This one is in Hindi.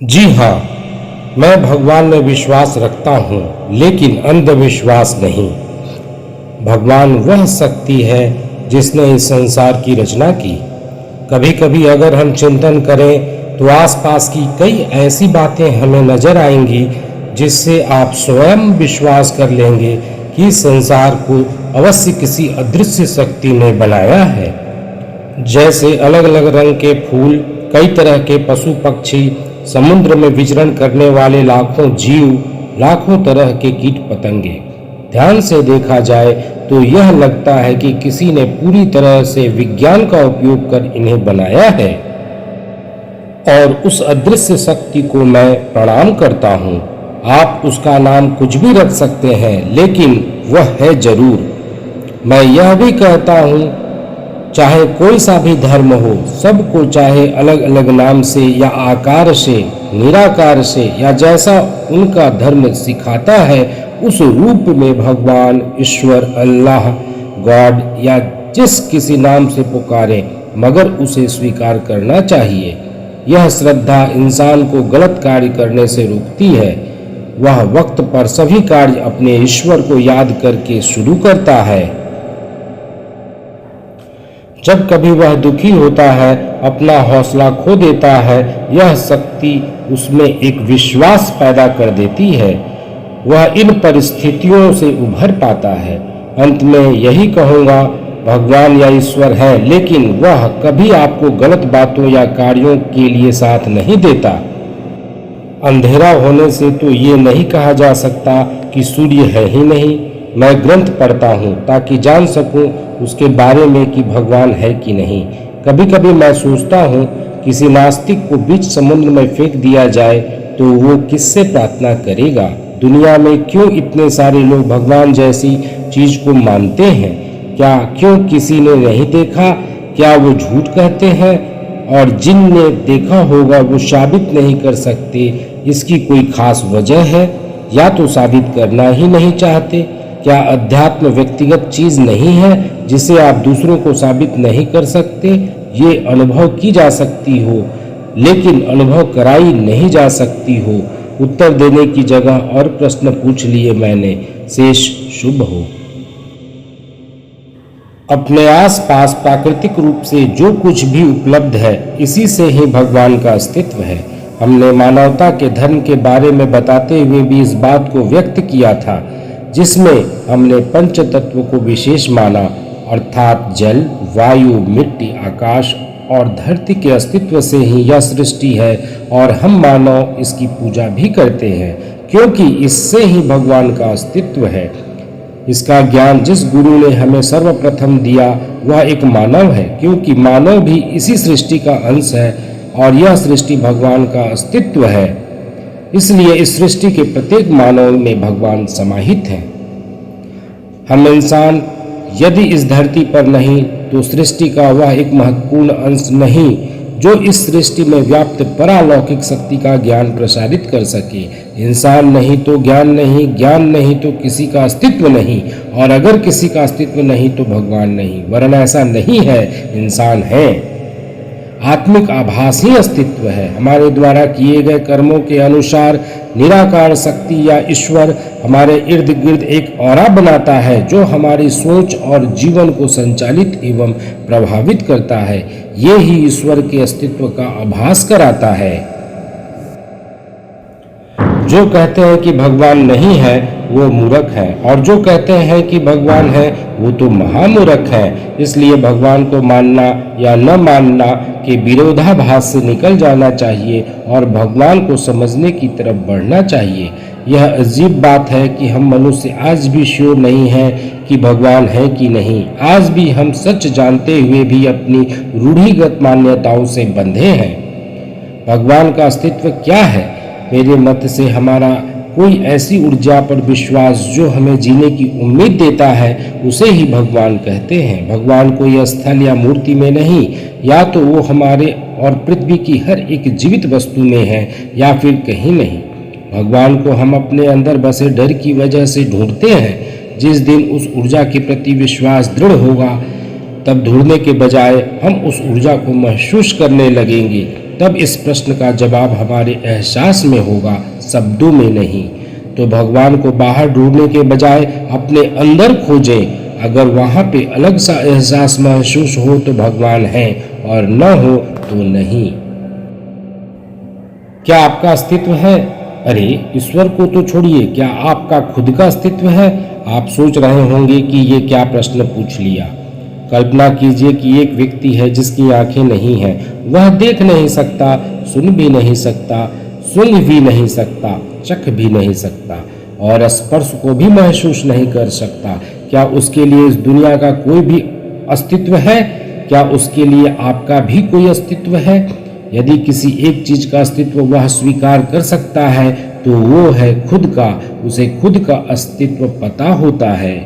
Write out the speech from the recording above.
जी हाँ, मैं भगवान में विश्वास रखता हूँ, लेकिन अंधविश्वास नहीं। भगवान वह शक्ति है जिसने इस संसार की रचना की। कभी कभी अगर हम चिंतन करें तो आसपास की कई ऐसी बातें हमें नजर आएंगी जिससे आप स्वयं विश्वास कर लेंगे कि संसार को अवश्य किसी अदृश्य शक्ति ने बनाया है। जैसे अलग अलग रंग के फूल, कई तरह के पशु पक्षी, समुद्र में विचरण करने वाले लाखों जीव, लाखों तरह के कीट पतंगे। ध्यान से देखा जाए तो यह लगता है कि किसी ने पूरी तरह से विज्ञान का उपयोग कर इन्हें बनाया है। और उस अदृश्य शक्ति को मैं प्रणाम करता हूँ। आप उसका नाम कुछ भी रख सकते हैं, लेकिन वह है जरूर। मैं यह भी कहता हूँ, चाहे कोई सा भी धर्म हो, सबको चाहे अलग अलग नाम से या आकार से, निराकार से या जैसा उनका धर्म सिखाता है उस रूप में भगवान, ईश्वर, अल्लाह, गॉड या जिस किसी नाम से पुकारें, मगर उसे स्वीकार करना चाहिए। यह श्रद्धा इंसान को गलत कार्य करने से रोकती है। वह वक्त पर सभी कार्य अपने ईश्वर को याद करके शुरू करता है। जब कभी वह दुखी होता है, अपना हौसला खो देता है, यह शक्ति उसमें एक विश्वास पैदा कर देती है। वह इन परिस्थितियों से उभर पाता है। अंत में यही कहूँगा, भगवान या ईश्वर है, लेकिन वह कभी आपको गलत बातों या कार्यों के लिए साथ नहीं देता। अंधेरा होने से तो ये नहीं कहा जा सकता कि सूर्य है ही नहीं। मैं ग्रंथ पढ़ता हूँ ताकि जान सकूँ उसके बारे में कि भगवान है कि नहीं। कभी कभी मैं सोचता हूँ, किसी नास्तिक को बीच समुद्र में फेंक दिया जाए तो वो किससे प्रार्थना करेगा? दुनिया में क्यों इतने सारे लोग भगवान जैसी चीज को मानते हैं? क्या क्यों किसी ने नहीं देखा? क्या वो झूठ कहते हैं? और जिनने देखा होगा वो साबित नहीं कर सकते। इसकी कोई खास वजह है, या तो साबित करना ही नहीं चाहते? क्या अध्यात्म व्यक्तिगत चीज नहीं है जिसे आप दूसरों को साबित नहीं कर सकते? ये अनुभव की जा सकती हो, लेकिन अनुभव कराई नहीं जा सकती हो। उत्तर देने की जगह और प्रश्न पूछ लिए मैंने। शेष शुभ हो। अपने आसपास प्राकृतिक रूप से जो कुछ भी उपलब्ध है, इसी से ही भगवान का अस्तित्व है। हमने मानवता के धर्म के बारे में बताते हुए भी इस बात को व्यक्त किया था, जिसमें हमने पंच तत्व को विशेष माना, अर्थात जल, वायु, मिट्टी, आकाश और धरती के अस्तित्व से ही यह सृष्टि है। और हम मानव इसकी पूजा भी करते हैं, क्योंकि इससे ही भगवान का अस्तित्व है। इसका ज्ञान जिस गुरु ने हमें सर्वप्रथम दिया वह एक मानव है, क्योंकि मानव भी इसी सृष्टि का अंश है और यह सृष्टि भगवान का अस्तित्व है। इसलिए इस सृष्टि के प्रत्येक मानव में भगवान समाहित है। हम इंसान यदि इस धरती पर नहीं तो सृष्टि का वह एक महत्वपूर्ण अंश नहीं जो इस सृष्टि में व्याप्त परालौकिक शक्ति का ज्ञान प्रसारित कर सके। इंसान नहीं तो ज्ञान नहीं, ज्ञान नहीं तो किसी का अस्तित्व नहीं, और अगर किसी का अस्तित्व नहीं तो भगवान नहीं। वरन ऐसा नहीं है, इंसान है। आत्मिक आभास ही अस्तित्व है। हमारे द्वारा किए गए कर्मों के अनुसार निराकार शक्ति या ईश्वर हमारे इर्द गिर्द एक ऑरा बनाता है जो हमारी सोच और जीवन को संचालित एवं प्रभावित करता है। ये ही ईश्वर के अस्तित्व का आभास कराता है। जो कहते हैं कि भगवान नहीं है वो मूर्ख है, और जो कहते हैं कि भगवान है वो तो महामूर्ख है। इसलिए भगवान को मानना या न मानना के विरोधाभास से निकल जाना चाहिए और भगवान को समझने की तरफ बढ़ना चाहिए। यह अजीब बात है कि हम मनुष्य आज भी श्योर नहीं है कि भगवान है कि नहीं। आज भी हम सच जानते हुए भी अपनी रूढ़िगत मान्यताओं से बंधे हैं। भगवान का अस्तित्व क्या है? मेरे मत से हमारा कोई ऐसी ऊर्जा पर विश्वास जो हमें जीने की उम्मीद देता है, उसे ही भगवान कहते हैं। भगवान कोई स्थल या मूर्ति में नहीं, या तो वो हमारे और पृथ्वी की हर एक जीवित वस्तु में है या फिर कहीं नहीं। भगवान को हम अपने अंदर बसे डर की वजह से ढूंढते हैं। जिस दिन उस ऊर्जा के प्रति विश्वास दृढ़ होगा, तब ढूंढने के बजाय हम उस ऊर्जा को महसूस करने लगेंगे। तब इस प्रश्न का जवाब हमारे एहसास में होगा, शब्दों में नहीं। तो भगवान को बाहर ढूंढने के बजाय अपने अंदर खोजें। अगर वहाँ पे अलग सा एहसास महसूस हो तो भगवान है, और न हो तो नहीं। क्या आपका अस्तित्व है? अरे ईश्वर को तो छोड़िए, क्या आपका खुद का अस्तित्व है? आप सोच रहे होंगे कि ये क्या प्रश्न पूछ लिया। कल्पना कीजिए कि एक व्यक्ति है जिसकी आंखें नहीं हैं, वह देख नहीं सकता, सुन भी नहीं सकता, सूंघ भी नहीं सकता, चख भी नहीं सकता और स्पर्श को भी महसूस नहीं कर सकता। क्या उसके लिए इस दुनिया का कोई भी अस्तित्व है? क्या उसके लिए आपका भी कोई अस्तित्व है? यदि किसी एक चीज का अस्तित्व वह स्वीकार कर सकता है तो वो है खुद का। उसे खुद का अस्तित्व पता होता है।